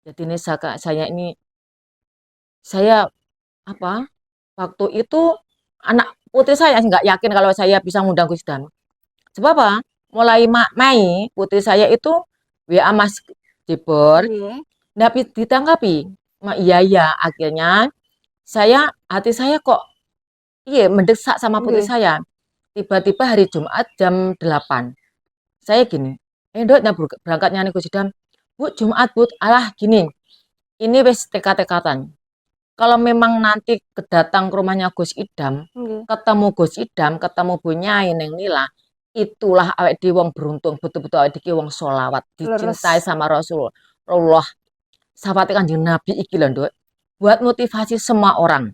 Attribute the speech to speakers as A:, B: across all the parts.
A: Jadi ini saya ini saya apa? Waktu itu anak putri saya nggak yakin kalau saya bisa ngundang Gus Dur. Sebab apa? Mulai Mei putri saya itu WA Mas Jibor,
B: Iya.
A: nggak ditanggapi. Iya iya, akhirnya hati saya kok iya mendesak sama putri
B: Iya.
A: saya. Tiba-tiba hari Jumat jam 8. Saya gini, Dok, berangkatnya nih Gus Idam. Bu, Jumat, Bu. Alah, gini. Ini wis tekat-tekatan. Kalau memang nanti kedatang ke rumahnya Gus Idam,
B: Iya.
A: ketemu Gus Idam, ketemu Bu Nyai Neng Nila, itulah awet di wong beruntung, betul-betul awet di wong solawat, dicintai
B: Leres.
A: sama Rasulullah. Sahabat Kanjeng Nabi iki lho, Nduk. Buat motivasi semua orang.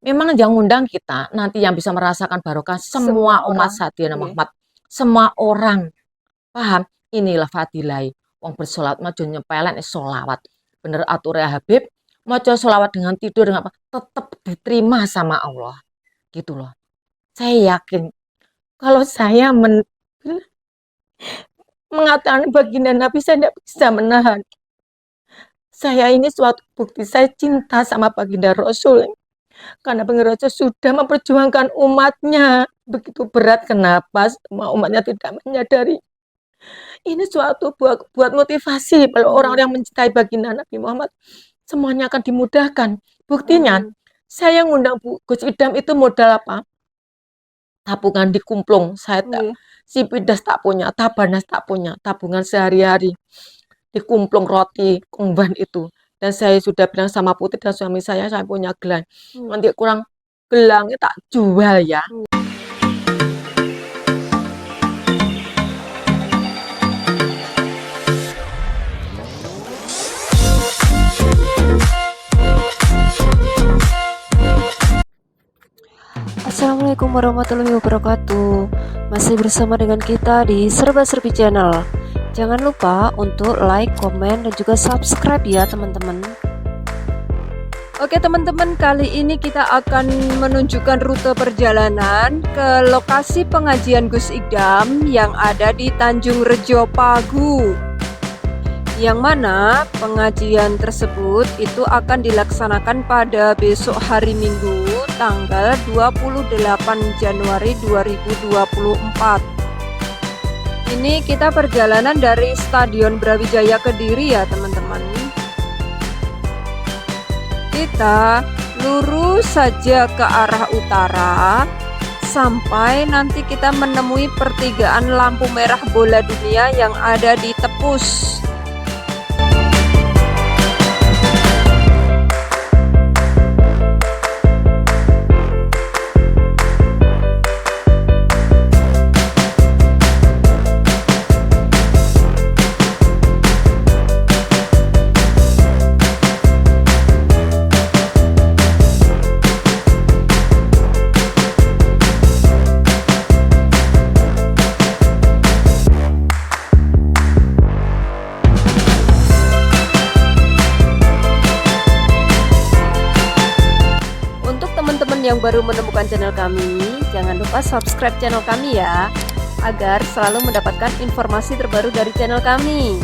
A: Memang yang ngundang kita nanti yang bisa merasakan barokah
B: Semua
A: semua umat
B: orang.
A: Sayyidina
B: Iya.
A: Muhammad, semua orang. Paham? Inilah fadilai. Wong bersolat majo nyepelen solawat. Bener atur ya Habib. Majo solawat dengan tidur dengan apa? Tetap diterima sama Allah. Gitu loh. Saya yakin kalau saya mengatakan baginda Nabi saya tidak bisa menahan. Saya ini suatu bukti saya cinta sama baginda Rasul. Karena baginda Rasul sudah memperjuangkan umatnya. Begitu berat kenapa semua umatnya tidak menyadari. Ini suatu buat motivasi kalau
B: Iya.
A: orang-orang yang mencintai baginda Nabi Muhammad semuanya akan dimudahkan. Buktinya
B: Amin.
A: saya ngundang Gus Idam itu modal apa? Tabungan dikumplung. Saya tak
B: Iya.
A: Sipidas tak punya, Tabanas tak punya, tabungan sehari-hari dikumplung roti kungban itu. Dan saya sudah bilang sama Putri dan suami saya punya gelang.
B: Iya.
A: Nanti kurang gelangnya tak jual ya.
B: Iya. Assalamualaikum warahmatullahi wabarakatuh. Masih bersama dengan kita di Serba Serbi Channel. Jangan lupa untuk like, komen, dan juga subscribe ya teman-teman. Oke teman-teman, kali ini kita akan menunjukkan rute perjalanan ke lokasi pengajian Gus Idam yang ada di Tanjung Rejo Pagu. Yang mana pengajian tersebut itu akan dilaksanakan pada besok hari Minggu tanggal 28 Januari 2024. Ini kita perjalanan dari Stadion Brawijaya Kediri ya teman-teman. Kita lurus saja ke arah utara sampai nanti kita menemui pertigaan lampu merah bola dunia yang ada di Tepus. Teman-teman yang baru menemukan channel kami, jangan lupa subscribe channel kami ya, agar selalu mendapatkan informasi terbaru dari channel kami.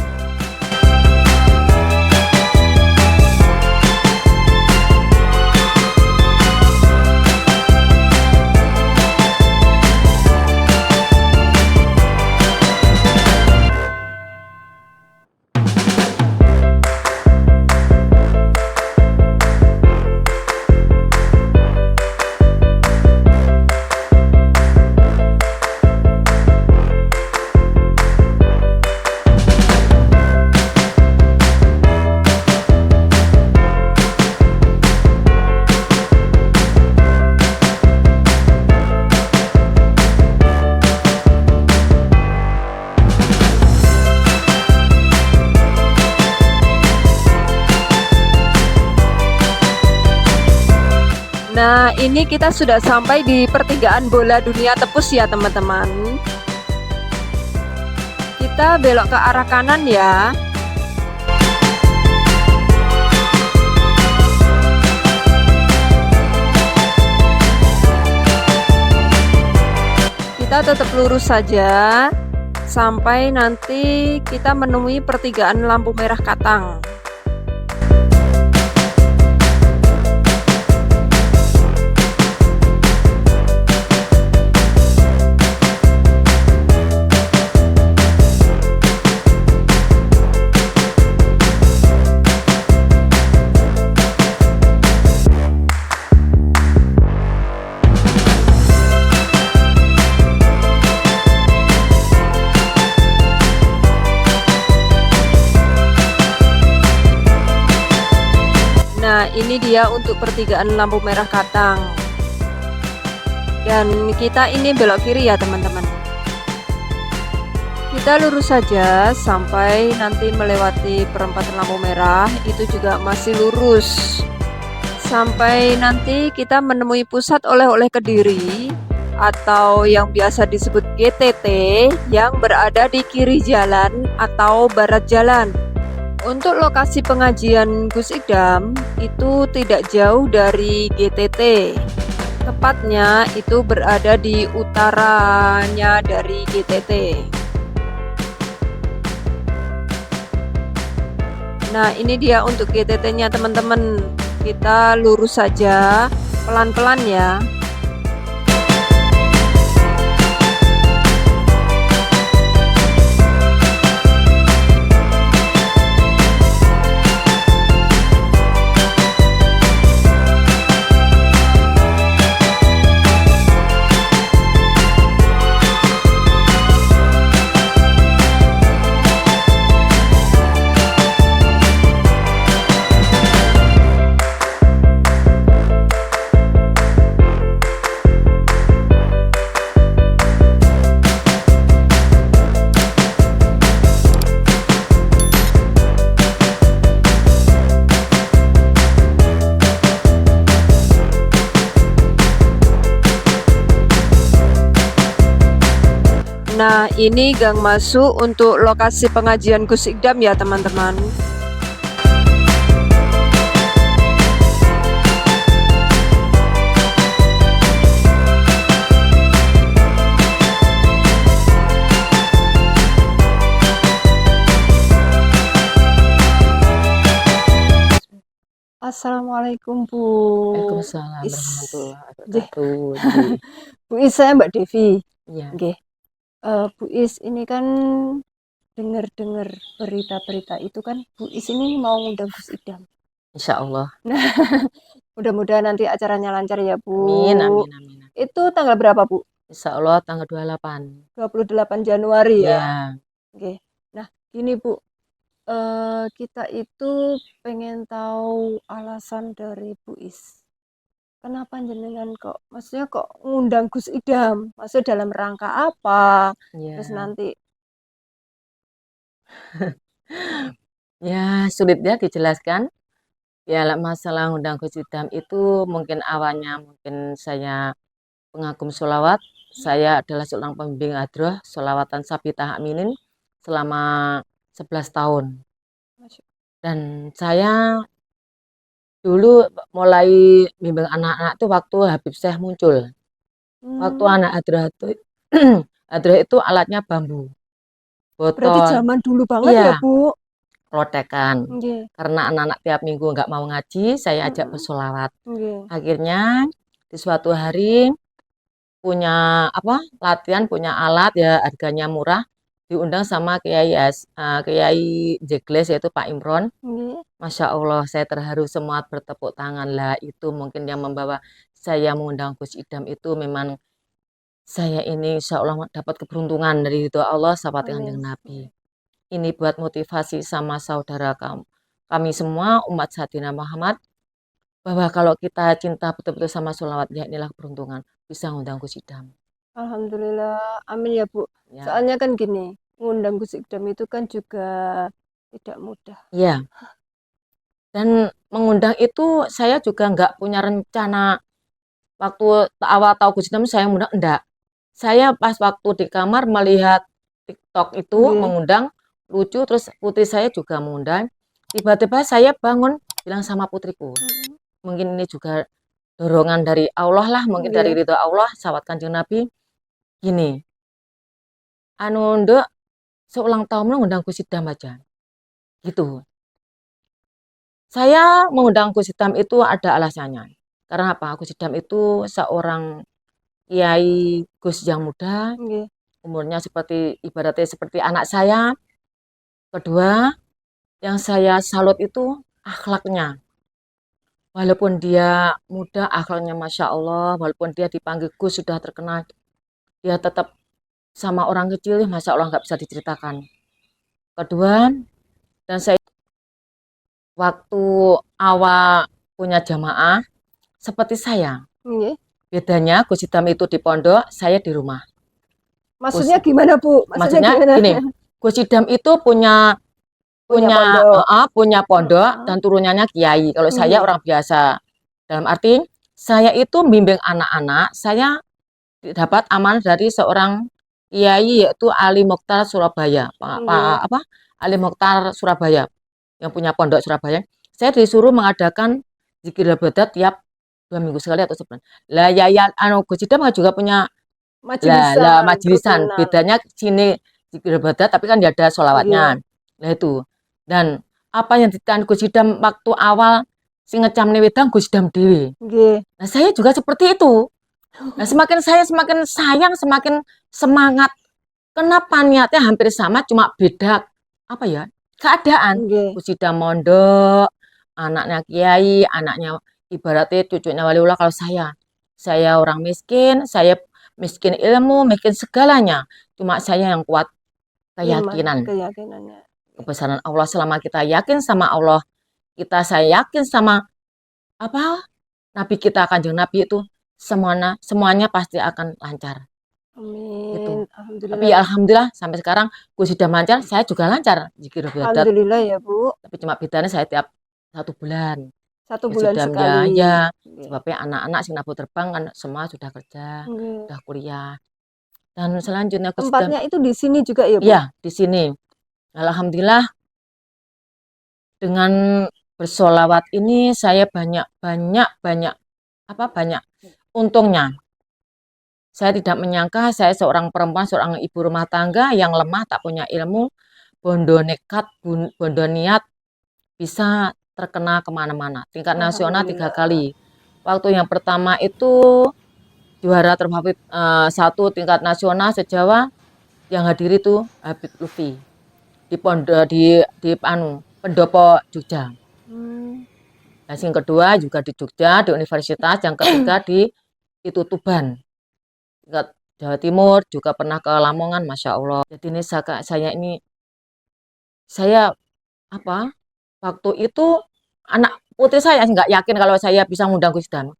B: Nah, ini kita sudah sampai di pertigaan bola dunia Tepus ya teman-teman. Kita belok ke arah kanan ya. Kita tetap lurus saja sampai nanti kita menemui pertigaan lampu merah Katang. Nah, ini dia untuk pertigaan lampu merah Katang. Dan kita ini belok kiri ya teman-teman. Kita lurus saja sampai nanti melewati perempatan lampu merah, itu juga masih lurus. Sampai nanti kita menemui pusat oleh-oleh Kediri atau yang biasa disebut GTT yang berada di kiri jalan atau barat jalan. Untuk lokasi pengajian Gus Idam itu tidak jauh dari GTT. Tepatnya itu berada di utaranya dari GTT. Nah, ini dia untuk GTT-nya teman-teman. Kita lurus saja, pelan-pelan ya. Nah, ini gang masuk untuk lokasi pengajian Gus Idam ya teman-teman. Assalamualaikum Bu.
A: Waalaikumsalam
B: Is.
A: warahmatullahi
B: Jeh.
A: wabarakatuh.
B: Bu Is, saya Mbak Devi.
A: Iya.
B: Oke. Bu Is, ini kan dengar-dengar berita-berita itu kan Bu Is ini mau ngundang Gus Idam.
A: Insya Allah.
B: Nah, mudah-mudahan nanti acaranya lancar ya Bu.
A: Amin, amin, amin.
B: Itu tanggal berapa Bu?
A: Insya Allah tanggal 28.
B: 28 Januari ya.
A: Iya.
B: Oke. Nah, gini Bu. Kita itu pengen tahu alasan dari Bu Is. Kenapa jenengan kok, maksudnya kok ngundang Gus Idam? Maksudnya dalam rangka apa?
A: Iya.
B: Terus nanti
A: Ya, sulit ya dijelaskan. Ya, masalah ngundang Gus Idam itu mungkin awalnya mungkin saya pengagum sholawat. Saya adalah seorang pembimbing hadroh sholawatan Sabita Aminin selama 11 tahun. Dan saya dulu mulai bimbing anak-anak itu waktu Habib Syekh muncul. Waktu anak hadroh itu, hadroh itu alatnya bambu.
B: berarti
A: Botol,
B: zaman dulu banget
A: iya,
B: ya Bu?
A: lotekan.
B: Nggih.
A: Karena anak-anak tiap minggu nggak mau ngaji, saya ajak bersolawat. Akhirnya di suatu hari punya latihan, punya alat ya harganya murah, diundang sama Kiai Jegles yaitu Pak Imron. Masya Allah, saya terharu semua bertepuk tangan lah. Itu mungkin yang membawa saya mengundang Gus Idam itu memang saya ini insya Allah dapat keberuntungan dari itu Allah sahabat Kanjeng Nabi. Ini buat motivasi sama saudara kami semua umat Sayyidina Muhammad bahwa kalau kita cinta betul-betul sama sholawat ya inilah keberuntungan bisa ngundang Gus Idam.
B: Alhamdulillah, amin ya Bu.
A: Ya.
B: Soalnya kan gini, ngundang Gus Idam itu kan juga tidak mudah.
A: Iya. Dan mengundang itu saya juga nggak punya rencana waktu awal tahu Gus Idam saya mengundang, enggak. Saya pas waktu di kamar melihat TikTok itu mengundang lucu, terus putri saya juga mengundang. Tiba-tiba saya bangun bilang sama putriku, mungkin ini juga dorongan dari Allah lah, mungkin dari ridho Allah, sahabat Kanjeng Nabi. Gini, nduk seulang tahun mengundang Gus Idam aja, gitu. Saya mengundang Gus Idam itu ada alasannya. Karena apa? Gus Idam itu seorang kiai Gus yang muda, umurnya ibaratnya seperti anak saya. Kedua, yang saya salut itu akhlaknya. Walaupun dia muda, akhlaknya Masya Allah. Walaupun dia dipanggil Gus sudah terkenal, dia tetap sama orang kecil, Masya Allah nggak bisa diceritakan. Kedua, dan saya waktu awal
C: punya jamaah seperti saya.
B: Nggih.
C: Bedanya Gus Idam itu di pondok, saya di rumah.
B: Maksudnya gimana, Bu?
C: Maksudnya gini, Gus Idam itu punya pondok dan turunannya kiai. Kalau saya orang biasa. Dalam arti saya itu bimbing anak-anak, saya dapat amanah dari seorang kiai yaitu Ali Mokhtar Surabaya. Ali Mokhtar Surabaya yang punya pondok Surabaya. Saya disuruh mengadakan zikir ibadat tiap 2 minggu sekali atau sebulan. Lah Gus Idam juga punya majlisan. Bedanya sini zikir ibadat tapi kan dia ada sholawatnya. Nah itu. Dan apa yang ditekan Gus Idam waktu awal sing ngecamne wedang Gus Idam dhewe. Nah saya juga seperti itu. Nah semakin sayang, semakin semangat. Kenapa niatnya hampir sama, cuma beda keadaan. Gus Idam mondok, anaknya kiai, anaknya ibaratnya cucunya waliullah. Kalau saya orang miskin, saya miskin ilmu, miskin segalanya. Cuma saya yang kuat keyakinannya. Kebesaran Allah. Selama kita yakin sama Allah, saya yakin sama Nabi kita, Kanjeng Nabi itu, semuanya pasti akan lancar.
B: Amin.
C: Gitu. Tapi alhamdulillah sampai sekarang Gus Idam lancar, saya juga lancar zikir ibadat.
B: Alhamdulillah ya, Bu.
C: Tapi cuma bedanya saya tiap 1 bulan.
B: 1 bulan sekali.
C: Ya. Sebabnya anak-anak sing nabu terbang kan semua sudah kerja, sudah kuliah. Dan selanjutnya Gus Idam,
B: tempatnya itu di sini juga ya, Bu?
C: Iya, di sini. Alhamdulillah dengan bersolawat ini saya banyak untungnya. Saya tidak menyangka saya seorang perempuan, seorang ibu rumah tangga yang lemah, tak punya ilmu, bondo nekat, bondo niat, bisa terkena kemana-mana. Tingkat nasional 3 kali. Waktu yang pertama itu juara terfavorit 1 tingkat nasional se-Jawa, yang hadir itu Habib Lutfi di Pendopo Jogja. Yang kedua juga di Jogja, di universitas. Yang ketiga di Tuban. Jawa Timur, juga pernah ke Lamongan, Masya Allah. Jadi ini saya waktu itu anak putri saya nggak yakin kalau saya bisa ngundang Gus Idam.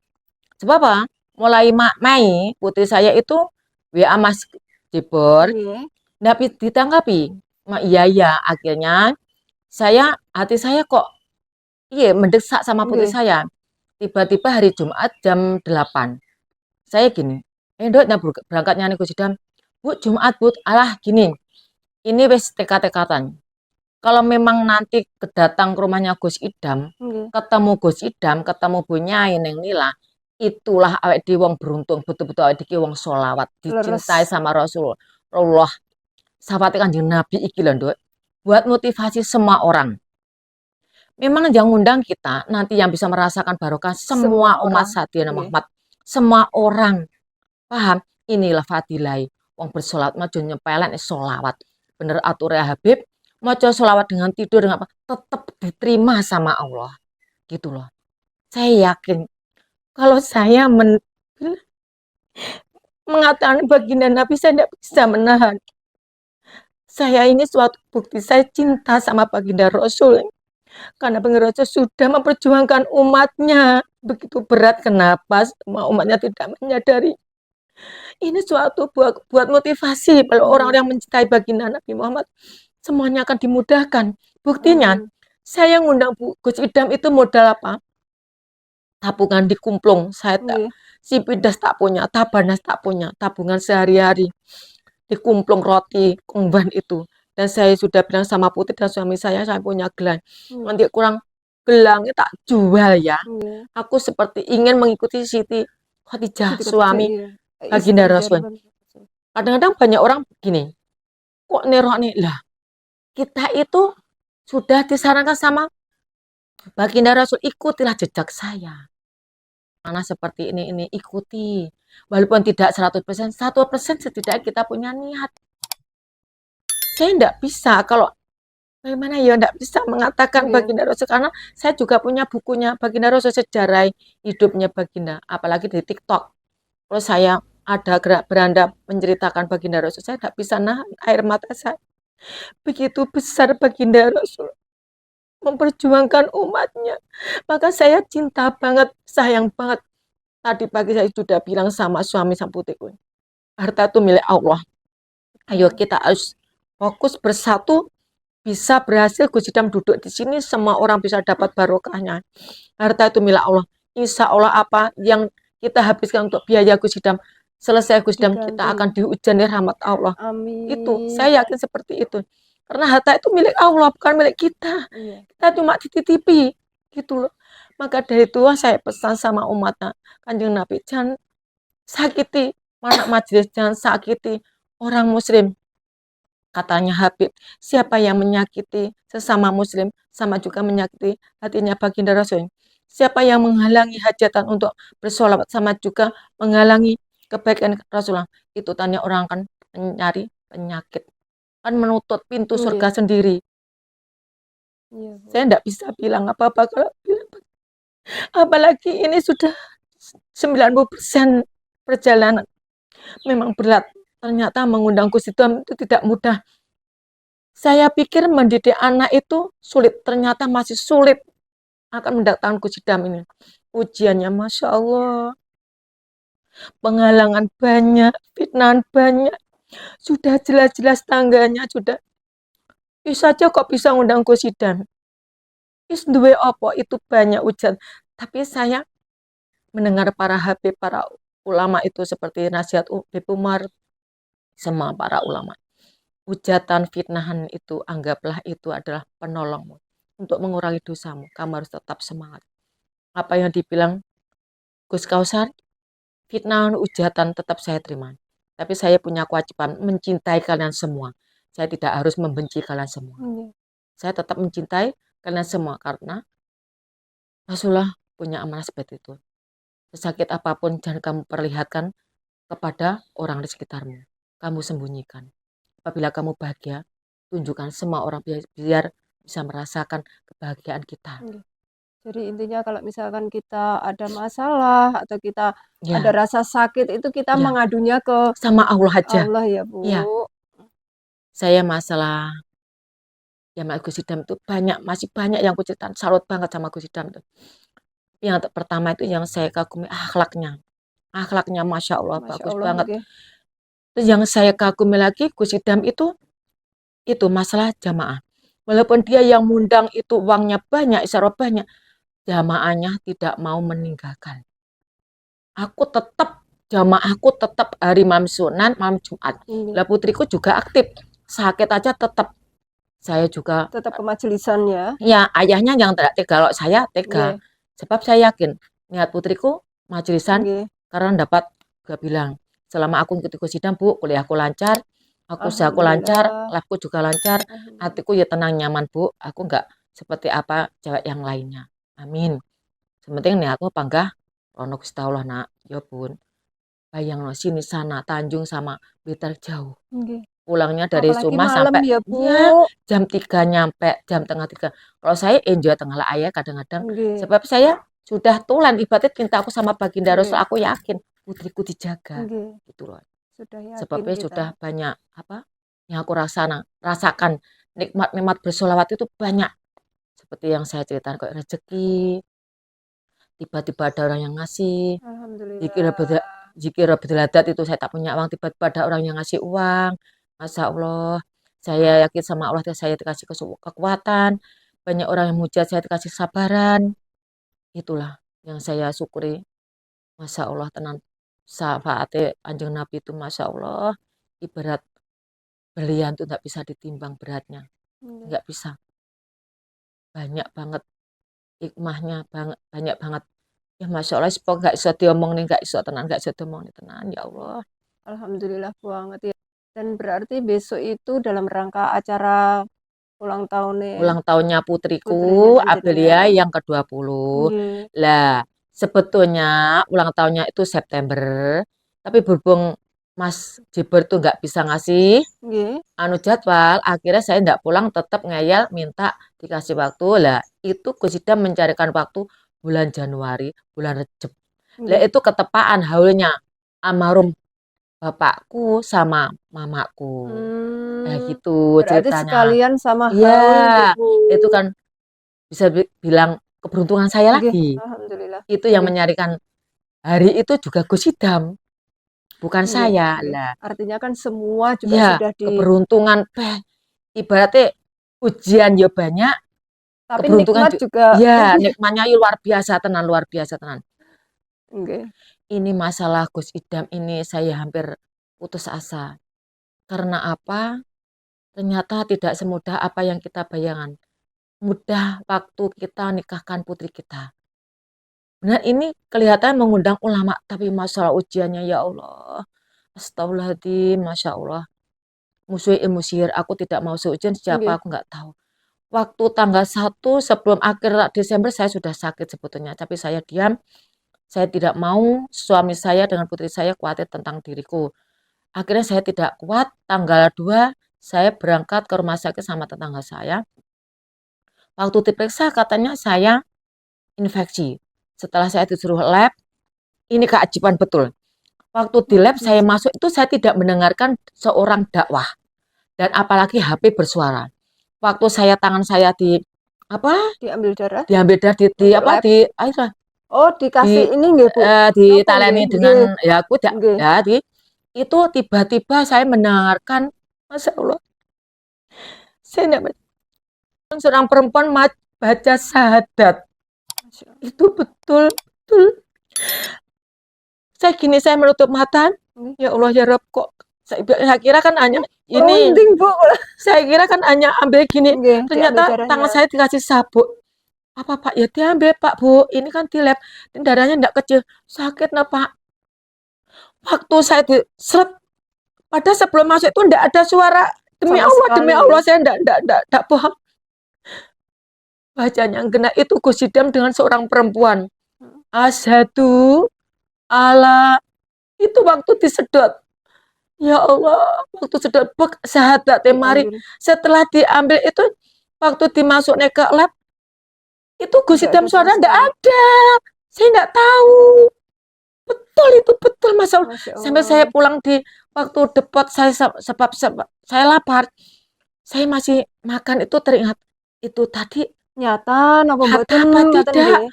C: Sebab apa? Mulai Mei, putri saya itu WA Mas Jebor, nggak ditanggapi. Iya, akhirnya hati saya kok mendesak sama putri saya. Tiba-tiba hari Jumat jam 8. Saya gini, Dok, berangkatnya nih Gus Idam. Bu, Jumat, Bu. Alah, gini. Ini wis tekad-tekatan. Kalau memang nanti kedatang ke rumahnya Gus Idam, ketemu Gus Idam, ketemu Bu Nyai Neng Nila, itulah awake dhewe wong beruntung, betul-betul awake dhewe wong sholawat, dicintai sama Rasulullah. Sahabat Kanjeng Nabi iki lho, Nduk. Buat motivasi semua orang. Memang yang ngundang kita nanti yang bisa merasakan barokah semua umat Sayyidina Muhammad. Semua orang. Paham? Inilah fadilai. Wong bersolawat maca nyepelen solawat. Bener aturnya Habib, maca solawat dengan tidur dengan apa? Tetap diterima sama Allah. Gitu loh. Saya yakin
A: kalau saya mengatakan baginda Nabi, saya tidak bisa menahan. Saya ini suatu bukti saya cinta sama baginda Rasul. Karena baginda Rasul sudah memperjuangkan umatnya begitu berat. Kenapa semua umatnya tidak menyadari? Ini suatu buat motivasi kalau orang-orang yang mencintai baginda Nabi Muhammad, semuanya akan dimudahkan. Buktinya, saya ngundang Gus Idam itu modal apa? Tabungan dikumplung. Si pidas tak punya, tabanas tak punya, tabungan sehari-hari. Dikumplung roti, kungban itu. Dan saya sudah bilang sama putri dan suami saya punya gelang. Nanti kurang gelangnya tak jual ya. Aku seperti ingin mengikuti Siti Khadijah, suami baginda Rasul. Kadang-kadang banyak orang begini, kok nerok lah, kita itu sudah disarankan sama baginda Rasul, ikutilah jejak saya. Mana seperti ini ikuti. Walaupun tidak 100%, 1% setidaknya kita punya niat. Saya tidak bisa, kalau bagaimana ya, tidak bisa mengatakan baginda Rasul, karena saya juga punya bukunya baginda Rasul, sejarah hidupnya baginda, apalagi di TikTok. Kalau saya ada beranda menceritakan baginda Rasul, saya tidak bisa nahan air mata saya. Begitu besar baginda Rasul. memperjuangkan umatnya. Maka saya cinta banget, sayang banget. Tadi pagi saya sudah bilang sama suami sang putriku, harta itu milik Allah. Ayo kita harus fokus bersatu, bisa berhasil Gus Idam duduk di sini, semua orang bisa dapat barokahnya. Harta itu milik Allah. Insya Allah apa yang kita habiskan untuk biaya Gus Idam, selesai Gus Idam kita
B: Diganti.
A: akan dihujani rahmat Allah. Itu
B: Amin.
A: saya yakin seperti itu. Karena harta itu milik Allah, bukan milik kita.
B: Iya.
A: Kita cuma dititipi gitu loh. Maka dari itu saya pesan sama umatnya, Kanjeng Nabi, jangan sakiti anak majelis, jangan sakiti orang muslim. Katanya Habib, siapa yang menyakiti sesama muslim sama juga menyakiti hatinya baginda Rasul. Siapa yang menghalangi hajatan untuk bersolawat sama juga menghalangi kebaikan Rasulullah. Itu tanya orang kan mencari penyakit. Kan menutup pintu surga sendiri.
B: Iya, Bu.
A: Saya tidak bisa bilang apa-apa kalau bilang. Apalagi ini sudah 90% perjalanan. Memang berat. Ternyata mengundang Gus Idam itu tidak mudah. Saya pikir mendidik anak itu sulit. Ternyata masih sulit akan mendatangkan Gus Idam ini. Ujiannya Masya Allah. Penghalangan banyak. Fitnahan banyak. Sudah jelas-jelas tangganya. Sudah. Bisa aja kok bisa undang Gus Idam. Is duwe opo itu banyak ujian. Tapi saya mendengar para habib, para ulama itu seperti nasihat Habib Umar, semua para ulama. Hujatan fitnahan itu anggaplah itu adalah penolongmu untuk mengurangi dosamu. Kamu harus tetap semangat. Apa yang dibilang Gus Kausar, fitnahan hujatan tetap saya terima. Tapi saya punya kewajiban mencintai kalian semua. Saya tidak harus membenci kalian semua. Saya tetap mencintai kalian semua karena Rasulullah punya amanah seperti itu. Sesakit apapun jangan kamu perlihatkan kepada orang di sekitarmu. Kamu sembunyikan. Apabila kamu bahagia, tunjukkan semua orang biar bisa merasakan kebahagiaan kita.
B: Jadi intinya kalau misalkan kita ada masalah atau kita ada
A: Ya,
B: rasa sakit itu kita
A: Ya.
B: mengadunya ke
A: sama Allah aja.
B: Allah ya, Bu.
A: Ya. Saya masalah ya sama Gus Idam itu masih banyak yang kuceritain. Salut banget sama Gus Idam itu. Yang pertama itu yang saya kagumi akhlaknya. Akhlaknya Masya Allah,
B: Masya
A: bagus
B: Allah,
A: banget.
B: oke.
A: Terus yang saya kagumi lagi Gus Idam itu masalah jamaah. Walaupun dia yang mundang itu uangnya banyak, isyarah banyak, jamaahnya tidak mau meninggalkan. Jamaahku tetap hari malam Sunan, malam Jumat. Lah putriku juga aktif, sakit aja tetap. Saya juga
B: Tetap ke majelisan ya.
A: ya ayahnya yang tidak tega, kalau saya tega. Sebab saya yakin niat putriku majelisan karena dapat gak bilang selama aku ikut sidang Bu, kuliahku lancar, usahaku lancar, labku juga lancar, hatiku ya tenang nyaman Bu, aku nggak seperti apa cewek yang lainnya. Amin. Sementing niatku panggah rono Gusti Allah nak, ya Bun. Bayang no sini sana Tanjung sama Blitar jauh. Pulangnya dari
B: Apalagi
A: rumah
B: malam
A: sampai
B: ya, Bu.
A: jam 3 nyampe, jam tengah 3. Kalau saya enjoy tengah lah ayah kadang-kadang. Sebab saya sudah tulen ibadat cintaku sama baginda Rasul, aku yakin putriku dijaga. Gitu loh. Sebabnya
B: kita.
A: sudah banyak apa yang aku rasakan nikmat-nikmat bersolawat itu banyak. Seperti yang saya ceritakan kayak rezeki, tiba-tiba ada orang yang ngasih.
B: Alhamdulillah.
A: Zikir beladat itu saya tak punya uang, tiba-tiba ada orang yang ngasih uang. Masya Allah, saya yakin sama Allah saya dikasih kekuatan. Banyak orang yang muja saya dikasih sabaran. Itulah yang saya syukuri. Masya Allah tenang. Syafaatnya Kanjeng Nabi itu Masya Allah. Ibarat berlian itu tidak bisa ditimbang beratnya. Nggak bisa. Banyak banget hikmahnya, banyak banget. Ya Masya Allah, sepok gak iso diomong nih, gak iso tenan, gak iso diomong nih tenan, ya Allah.
B: Alhamdulillah banget ya. Dan berarti besok itu dalam rangka acara ulang
A: tahunnya putriku Abelia yang ke-20. Lah, sebetulnya ulang tahunnya itu September, tapi berhubung Mas Jiber tuh nggak bisa ngasih jadwal, akhirnya saya nggak pulang, tetap ngeyel minta dikasih waktu. Lah, itu Gus Idam mencarikan waktu bulan Januari, bulan Rejab. Lah itu ketepaan haulnya almarhum bapakku sama mamaku. Gitu
B: Berarti
A: ceritanya.
B: sekalian sama
A: Iya, itu kan
C: bisa bilang keberuntungan saya
B: Nggih,
C: lagi.
B: alhamdulillah.
C: Itu yang
B: Nggih.
C: menyarikan hari itu juga Gus Idam, bukan
B: Nggih,
C: saya.
B: nggih.
C: Lah,
B: Artinya kan semua juga
C: ya
B: sudah
C: keberuntungan ibaratnya ujian ya banyak,
B: tapi
C: keberuntungan
B: nikmat juga
C: ya nikmatnya ya luar biasa tenan, luar biasa tenan.
B: nggih.
C: Ini masalah Gus Idam ini saya hampir putus asa. Karena apa? Ternyata tidak semudah apa yang kita bayangkan. Mudah waktu kita nikahkan putri kita. Benar ini kelihatan mengundang ulama, tapi masalah ujiannya ya Allah. Astagfirullahaladzim, Masya Allah. Musuh ilmu sihir, aku tidak mau seujian siapa
B: Nggih.
C: aku nggak tahu. Waktu tanggal 1 sebelum akhir Desember saya sudah sakit sebetulnya, tapi saya diam. Saya tidak mau suami saya dengan putri saya khawatir tentang diriku. Akhirnya saya tidak kuat, tanggal 2 saya berangkat ke rumah sakit sama tetangga saya. Waktu diperiksa katanya saya infeksi. Setelah saya disuruh lab, ini keajaiban betul. Waktu di lab saya masuk itu saya tidak mendengarkan seorang dakwah dan apalagi HP bersuara. Waktu tangan saya
B: Diambil darah.
C: diambil darah
B: Lab. Oh,
C: di
B: dikasih ini nggih, Bu.
C: ditaleni dengan ya aku
B: Nggih.
C: ya itu tiba-tiba saya mendengarkan, Masya Allah, saya tidak seorang perempuan baca syahadat. Itu betul. Saya menutup mata. Ya Allah ya Rabb, kok saya kira kan hanya ini.
B: Bu.
C: Saya kira kan hanya ambil gini.
B: Nggih,
C: Ternyata tangan saya dikasih sabuk. Apa Pak? Ya diambil Pak, Bu. Ini kan di lab. Darahnya enggak kecil. Sakit nah Pak. Waktu saya diseret, padahal sebelum masuk itu enggak ada suara. Demi Allah saya enggak bohong. Bacanya kena itu Gus Idam dengan seorang perempuan. Asyhadu ala itu waktu disedot. Ya Allah, waktu sedot syahadat temari. Setelah diambil itu waktu dimasuk ke lab itu Gus Idam suara enggak ada. Saya enggak tahu. Betul itu betul Masya Allah. Sampai saya pulang di waktu depot saya sebab saya lapar. Saya masih makan itu teringat itu tadi
B: nyata apa
C: tidak.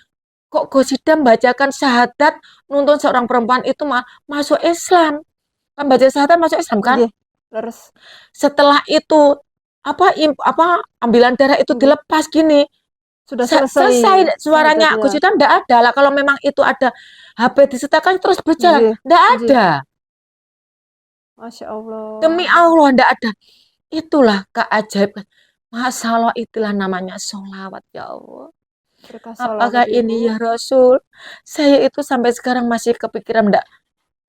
C: Kok Gus Idam bacakan syahadat nuntun seorang perempuan itu masuk Islam. Kan baca syahadat masuk Islam kan?
B: Terus
C: setelah itu ambilan darah itu dilepas gini.
B: Sudah
C: selesai suaranya Gus Idam enggak ada lah. Kalau memang itu ada HP disertakan terus berjalan, enggak ada.
B: Masya Allah.
C: Demi Allah enggak ada. Itulah keajaiban. Masalah itulah namanya sholawat ya Allah. Apakah ini ya Rasul? Saya itu sampai sekarang masih kepikiran enggak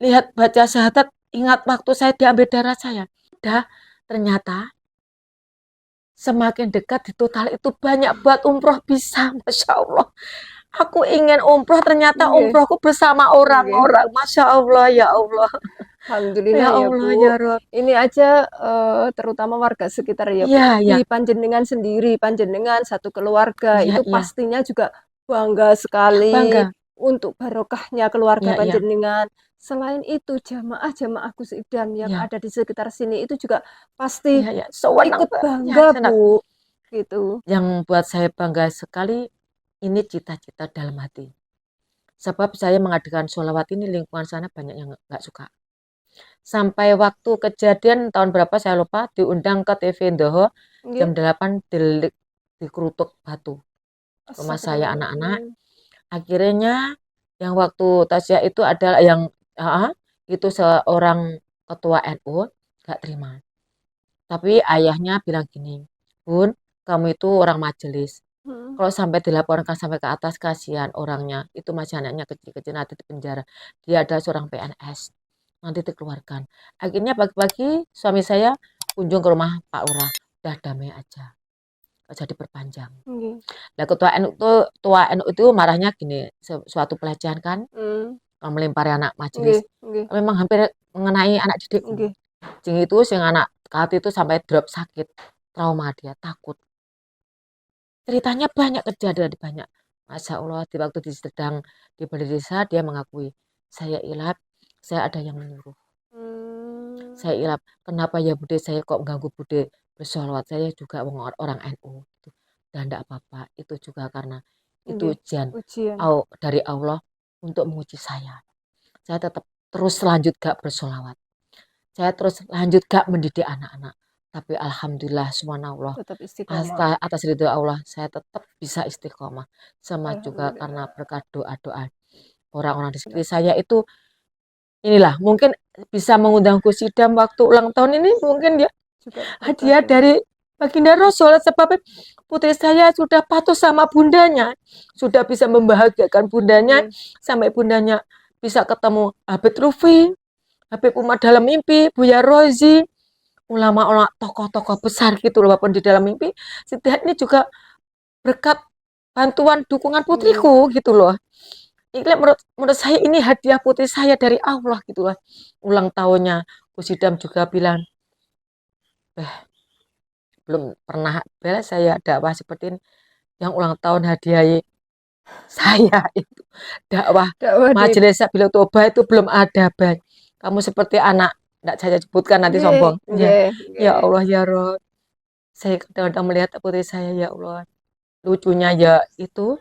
C: lihat baca syahadat, ingat waktu saya diambil darah saya. Udah, ternyata semakin dekat di total itu banyak buat umroh bisa, Masya Allah. Aku ingin umroh, ternyata umrohku bersama orang-orang. Masya Allah, ya Allah.
B: Alhamdulillah ya Allah, Bu.
C: Ya Rob.
B: Ini aja terutama warga sekitar ya, Bu.
C: Ya.
B: Di panjenengan sendiri, panjenengan satu keluarga itu pastinya juga bangga sekali untuk barokahnya keluarga panjenengan. Selain itu jamaah Gus Idam yang ada di sekitar sini itu juga pasti ikut bangga, Bu. Gitu.
C: Yang buat saya bangga sekali ini cita-cita dalam hati. Sebab saya mengadakan sholawat ini lingkungan sana banyak yang nggak suka. Sampai waktu kejadian tahun berapa saya lupa diundang ke TV Indoho jam 8 dikerutuk batu rumah saya anak-anak. Akhirnya yang waktu tasya itu adalah yang itu seorang ketua NU nggak terima. Tapi ayahnya bilang gini, Bun, kamu itu orang majelis. Kalau sampai dilaporkan sampai ke atas kasihan orangnya. Itu masih anaknya kecil-kecil nanti di penjara. Dia adalah seorang PNS. Nanti dikeluarkan. Akhirnya pagi-pagi suami saya kunjung ke rumah Pak Lurah. Udah damai aja. Gak jadi perpanjang. Nah ketua NU itu marahnya gini. Suatu pelecehan kan. Melempari anak majelis. Memang hampir mengenai anak didik. Jing itu sing anak hati itu sampai drop sakit. Trauma dia, takut. Ceritanya banyak kejadian banyak. Masya Allah di waktu sedang di balai desa dia mengakui saya ilap, saya ada yang menyuruh. Saya ilap, kenapa ya Bude saya kok mengganggu Bude bersolawat, saya juga orang NU. dan tidak apa-apa. Itu juga karena itu
B: Nggih,
C: ujian
B: ujian.
C: dari Allah untuk menguji saya. Saya tetap terus lanjut gak bersolawat. Saya terus lanjut gak mendidik anak-anak. Tapi alhamdulillah subhanallah
B: Tetap istiqomah.
C: atas ridho Allah saya tetap bisa istiqomah. Sama juga karena
B: Alhamdulillah.
C: berkat doa-doa orang-orang di sekitar saya itu, inilah mungkin bisa mengundang Gus Idam waktu ulang tahun ini, mungkin dia
B: Juga
C: hadiah
B: berkah.
C: dari baginda Rasul, sebab putri saya sudah patuh sama bundanya, sudah bisa membahagiakan bundanya, sampai bundanya bisa ketemu Habib Rufi, Habib Umar dalam mimpi, Buya Rozi, ulama-ulama tokoh-tokoh besar gitu loh, walaupun di dalam mimpi. Setidaknya juga berkat bantuan dukungan putriku gitu loh. Ini menurut saya ini hadiah putri saya dari Allah gitu loh. Ulang tahunnya Gus Idam juga bilang, belum pernah bela saya dakwah seperti ini. Yang ulang tahun hadiah saya itu dakwah
B: Dakwah di
C: Majelis Sabilatul Toba itu belum ada, Bang. Kamu seperti anak, tidak saya sebutkan nanti
B: nggih,
C: sombong. Ya,
B: nggih,
C: ya
B: nggih.
C: Allah ya Rob. Saya kadang-kadang melihat putri saya, ya Allah. Lucunya ya itu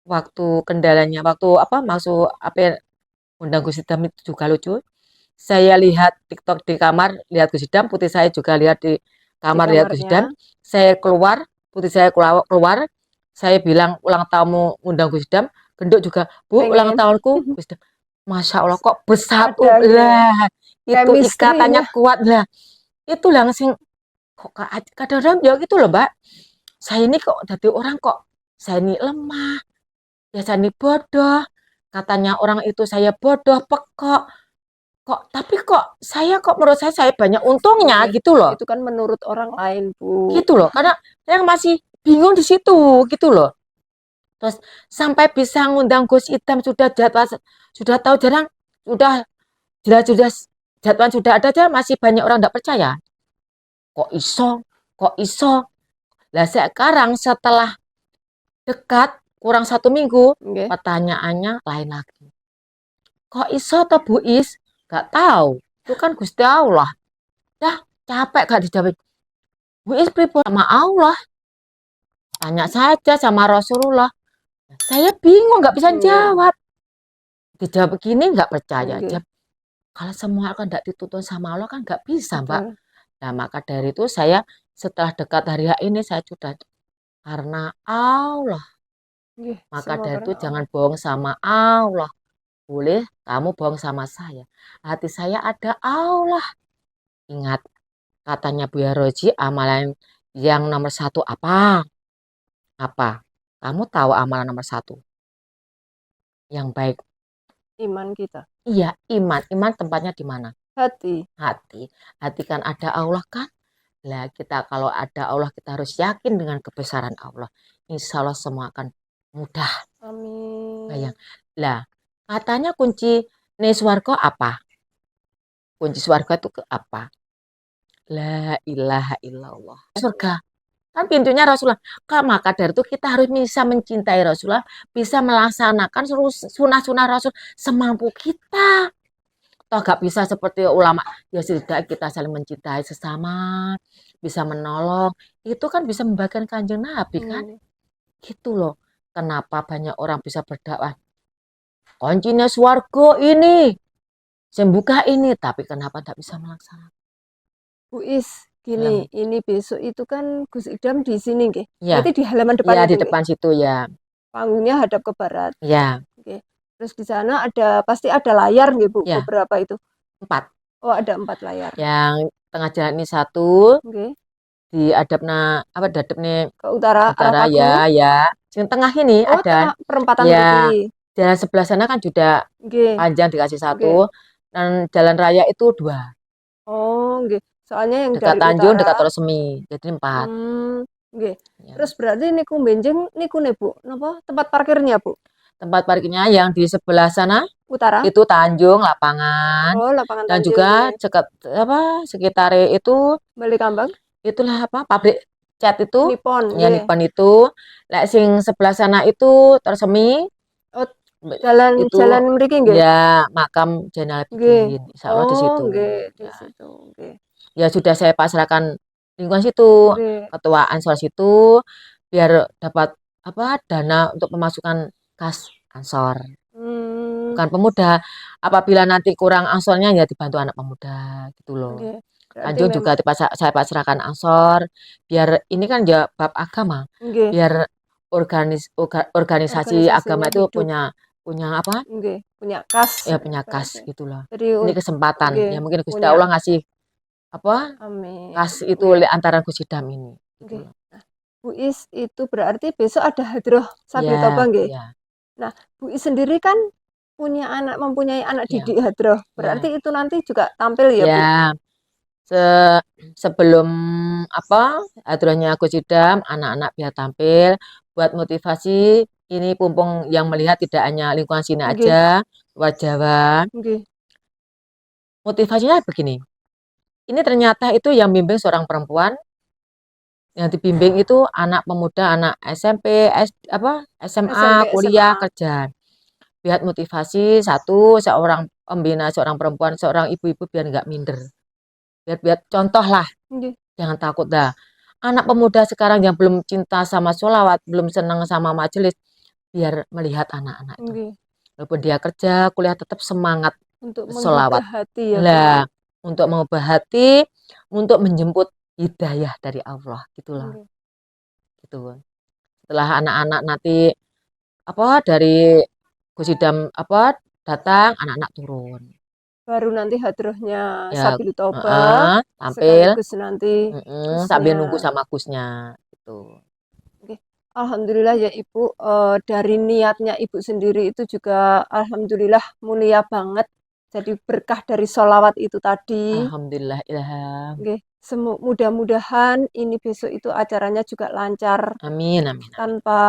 C: waktu kendalanya, waktu apa masuk apa ya, undang Gus Idam itu juga lucu. Saya lihat TikTok di kamar, lihat Gus Idam, putri saya juga lihat di
B: Di
C: kamar lihat Gus
B: kamarnya.
C: Idam. Saya keluar, putri saya keluar, saya bilang ulang tahunmu undang Gus Idam, genduk juga, Bu, ulang
B: Pengen.
C: tahunku Gus Idam. Masya Allah kok bersatu
B: Ada nggih.
C: lah, itu ikatannya
B: Chemistry-nya.
C: kuat lah. Itu langsung kok kadang-kadang ya gitu loh, Mbak. Saya ini kok jadi orang kok saya ini lemah, ya saya ini bodoh. Katanya orang itu saya bodoh, pekok. Kok tapi kok saya kok menurut saya banyak untungnya
B: Nggih.
C: gitu loh.
B: Itu kan menurut orang lain, Bu.
C: Gitu loh. Karena saya masih bingung di situ gitu loh. Terus sampai bisa ngundang Gus Idam sudah jadwal sudah tahu jarang, sudah jelas jadwal sudah ada aja masih banyak orang tidak percaya. Kok iso? Kok iso? Lah sekarang setelah dekat kurang 1 minggu,
B: Nggih.
C: pertanyaannya lain lagi. Kok iso toh Bu Is? Gak tahu. Itu kan Gusti Allah. Dah capek gak dijawab. Bu Is pripun sama Allah? Tanya saja sama Rasulullah. Saya bingung gak bisa jawab. Dijawab begini gak percaya.
B: Nggih.
C: Kalau semua kan tidak dituntun sama Allah kan gak bisa, Mbak.
B: Betul.
C: Nah maka dari itu saya setelah dekat hari ini saya sudah karena Allah.
B: Nggih,
C: Maka
B: semua
C: dari itu
B: karena
C: jangan
B: Allah.
C: bohong sama Allah. Boleh kamu bohong sama saya. Hati saya ada Allah. Ingat katanya Buya Roji, amalan yang nomor 1 apa? Apa? Kamu tahu amalan nomor 1 yang baik?
B: Iman kita.
C: Iya, iman. Iman tempatnya di mana?
B: Hati.
C: Hati. Hati kan ada Allah kan? Lah kita kalau ada Allah kita harus yakin dengan kebesaran Allah. Insya Allah semua akan mudah.
B: Amin.
C: Bayang. Lah katanya kunci swarga apa? Kunci swarga itu ke apa? La ilaha illallah. Surga. Kan pintunya Rasulullah. Maka dari itu kita harus bisa mencintai Rasulullah, bisa melaksanakan sunah-sunah Rasul semampu kita. Toh gak bisa seperti ulama, ya setidaknya kita saling mencintai sesama, bisa menolong. Itu kan bisa membagikan kanjeng Nabi kan? Gitu loh. Kenapa banyak orang bisa berdakwah? Kuncinya swarga ini, sembuka ini, tapi kenapa tidak bisa melaksanakan?
B: Bu Is, gini, ini besok itu kan Gus Idam di sini, nggih.
C: Ya,
B: Berarti di halaman depan
C: ya
B: itu,
C: di
B: nggih?
C: depan situ ya.
B: Panggungnya hadap ke barat.
C: Ya,
B: Oke. Terus di sana pasti ada layar, nggih, Bu?
C: Ya.
B: Beberapa itu.
C: 4.
B: Oh, ada 4 layar.
C: Yang tengah jalan ini 1,
B: Oke.
C: di adabna apa dadapnya
B: Ke utara, arah
C: utara
B: Paku.
C: ya. Yang tengah ini
B: Oh,
C: ada
B: tengah perempatan
C: ya.
B: berarti.
C: Jalan sebelah sana kan juga
B: Nggih.
C: panjang dikasih 1,
B: Oke.
C: dan jalan raya itu 2.
B: Oh, nggih. Soalnya yang
C: Dekat
B: dari
C: Tanjung,
B: utara.
C: dekat Resmi. Jadi 4.
B: Nggih.
C: Ya.
B: Terus berarti niku benjing niku nih, Bu. Napa? Tempat parkirnya, Bu?
C: Tempat parkirnya yang di sebelah sana
B: Utara.
C: itu Tanjung lapangan.
B: Oh, lapangan
C: Dan
B: Tanjung.
C: juga
B: Nggih.
C: dekat apa sekitar itu
B: Balikambang.
C: itulah apa pabrik cat itu.
B: Nippon.
C: Ya
B: Nggih.
C: Nippon itu. Lek sing sebelah sana itu Tersemi.
B: Oh, jalan
C: itu
B: mriki nggih.
C: ya makam Zainal
B: Nggih.
C: Abidin. Insyaallah di situ.
B: Oh, nggih, di
C: Ya.
B: situ. Nggih.
C: Ya sudah saya pasrahkan lingkungan situ,
B: Nggih.
C: ketua Ansor situ, biar dapat dana untuk pemasukan kas ansor.
B: Hmm,
C: Bukan pemuda. Apabila nanti kurang ansornya ya dibantu anak pemuda gitu loh.
B: oke. Berarti
C: Lanjut juga
B: memang
C: saya pasrahkan ansor biar ini kan ya bab agama,
B: nggih,
C: biar organisasi
B: organisasinya
C: agama itu
B: hidup,
C: punya apa?
B: nggih, punya kas
C: Ya punya kas
B: berarti.
C: gitu loh.
B: Jadi
C: Ini kesempatan
B: nggih,
C: ya mungkin Gusti
B: punya
C: Allah ngasih apa?
B: amin,
C: Kas itu
B: nggih,
C: antara Gus Idam ini gitu
B: nggih.
C: loh.
B: Nah, Bu Is itu berarti besok ada hadroh Sabil Toba
C: Ya,
B: nggih?
C: ya,
B: Nah, Bu Is sendiri kan mempunyai anak
C: ya,
B: didik hadroh.
C: ya.
B: Berarti itu nanti juga tampil ya, Bu?
C: Ya, se sebelum hadrohnya Gus Idam, anak-anak biar tampil buat motivasi. Ini pumpung yang melihat tidak hanya lingkungan sini
B: Nggih,
C: aja, luar Jawa.
B: nggih,
C: Motivasinya begini. Ini ternyata itu yang bimbing seorang perempuan, yang dibimbing itu anak pemuda, anak SMP, SMA,
B: SMP,
C: kuliah,
B: SMA.
C: kerja. Biar motivasi satu, seorang pembina, seorang perempuan, seorang ibu-ibu biar nggak minder. Biar contoh lah,
B: Nggih,
C: jangan takut dah. Anak pemuda sekarang yang belum cinta sama sholawat, belum senang sama majelis, biar melihat anak-anak itu.
B: nggih.
C: Walaupun dia kerja, kuliah tetap semangat
B: Untuk menggugah
C: sholawat.
B: hati ya, Bu.
C: Lah, untuk mengubah hati, untuk menjemput hidayah dari Allah, gitulah.
B: Nggih.
C: Gitu. Setelah anak-anak nanti dari Gus Idam datang, anak-anak turun.
B: Baru nanti hadrohnya
C: Ya,
B: Sabil Toba,
C: tampil,
B: sekaligus nanti
C: sambil nunggu
B: Gusnya.
C: sama Gusnya, gitu.
B: Oke. Alhamdulillah ya Ibu, dari niatnya Ibu sendiri itu juga alhamdulillah mulia banget. Jadi berkah dari sholawat itu tadi.
C: Alhamdulillah ilham.
B: Oke. Mudah-mudahan ini besok itu acaranya juga lancar
C: Amin, amin,
B: tanpa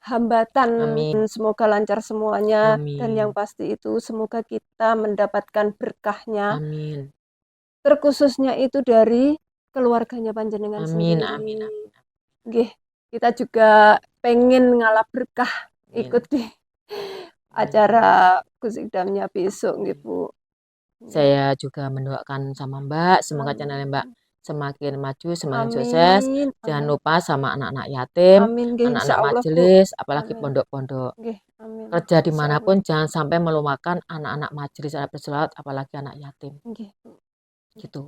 B: hambatan.
C: amin,
B: Semoga lancar semuanya dan yang
C: amin,
B: pasti itu semoga kita mendapatkan berkahnya.
C: amin,
B: Terkhususnya itu dari keluarganya panjenengan
C: amin,
B: sendiri.
C: amin, amin,
B: Nggih, kita juga pengen ngalap berkah
C: amin.
B: ikut di
C: Ya.
B: acara Gus Idamnya besok nggih, Bu.
C: Saya juga mendoakan sama Mbak, semoga channel Mbak
B: Amin.
C: semakin maju, semakin sukses.
B: Amin.
C: Jangan
B: Amin.
C: lupa sama anak-anak yatim,
B: Amin nggih
C: anak-anak
B: insyaallah, Bu.
C: majelis, apalagi
B: Amin.
C: pondok-pondok.
B: Nggih, amin.
C: Kerja
B: Insyaallah.
C: dimanapun jangan sampai melupakan anak-anak majelis, anak bersolawat, apalagi anak yatim.
B: Nggih, Bu.
C: Gitu.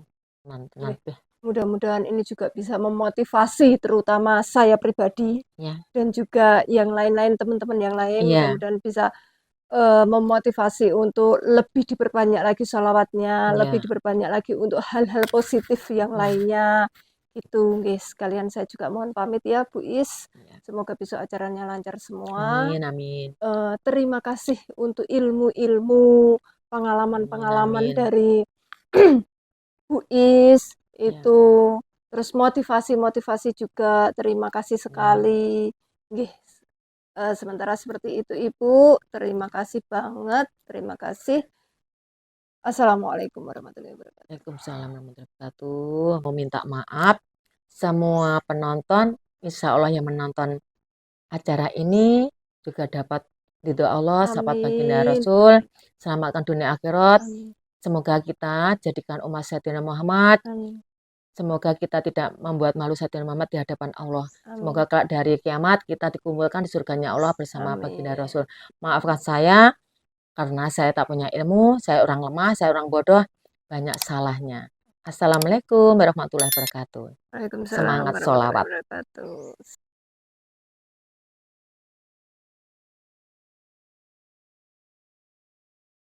C: Nanti,
B: Nggih.
C: nanti.
B: Mudah-mudahan ini juga bisa memotivasi terutama saya pribadi
C: Ya,
B: dan juga yang lain-lain teman-teman yang lain
C: iya,
B: mudah-mudahan bisa memotivasi untuk lebih diperbanyak lagi sholawatnya, lebih
C: iya,
B: diperbanyak lagi untuk hal-hal positif yang
C: iya,
B: lainnya. Gitu, guys. Sekalian saya juga mohon pamit ya, Bu Is.
C: iya.
B: Semoga besok acaranya lancar semua.
C: Amin, amin,
B: Terima kasih untuk ilmu-ilmu,
C: amin,
B: pengalaman-pengalaman
C: amin.
B: dari Bu Is
C: Ya,
B: itu. Terus motivasi-motivasi juga. Terima kasih
C: ya.
B: sekali. Nggih. Sementara seperti itu Ibu, terima kasih banget, terima kasih. Assalamualaikum warahmatullahi wabarakatuh.
C: Waalaikumsalam warahmatullahi wabarakatuh. Mau minta maaf semua penonton, insya Allah yang menonton acara ini juga dapat ridho Allah, syafaat baginda
B: Amin,
C: Rasul, selamatkan dunia akhirat.
B: amin,
C: Semoga kita jadikan umat Sayyidina Muhammad.
B: amin,
C: Semoga kita tidak membuat malu Sayyidina Muhammad di hadapan Allah. Semoga
B: amin,
C: kelak dari kiamat kita dikumpulkan di surganya Allah bersama baginda
B: amin.
C: Rasul. Maafkan saya karena saya tak punya ilmu, saya orang lemah, saya orang bodoh, banyak salahnya. Assalamualaikum warahmatullahi wabarakatuh.
B: Waalaikumsalam
C: Semangat
B: warahmatullahi
C: sholawat.
B: wabarakatuh.